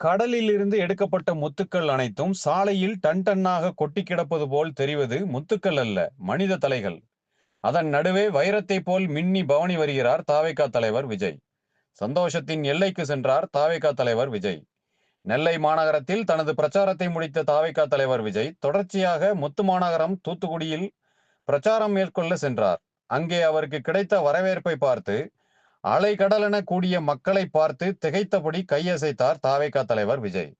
கடலில் இருந்து எடுக்கப்பட்ட முத்துக்கள் அனைத்தும் சாலையில் டன் டன்னாக கொட்டி கிடப்பது போல் தெரிவது முத்துக்கள் அல்ல, மனித தலைகள். அதன் நடுவே வைரத்தை போல் மின்னி பவனி வருகிறார் தாவேகா தலைவர் விஜய். சந்தோஷத்தின் எல்லைக்கு சென்றார் தாவேகா தலைவர் விஜய். நெல்லை மாநகரத்தில் தனது பிரச்சாரத்தை முடித்த தாவேகா தலைவர் விஜய் தொடர்ச்சியாக முத்து மாநகரம் தூத்துக்குடியில் பிரச்சாரம் மேற்கொள்ள சென்றார். அங்கே அவருக்கு கிடைத்த வரவேற்பை பார்த்து அலைகடலென கூடிய மக்களை பார்த்து திகைத்தபடி கையசைத்தார் தாவேகா தலைவர் விஜய்.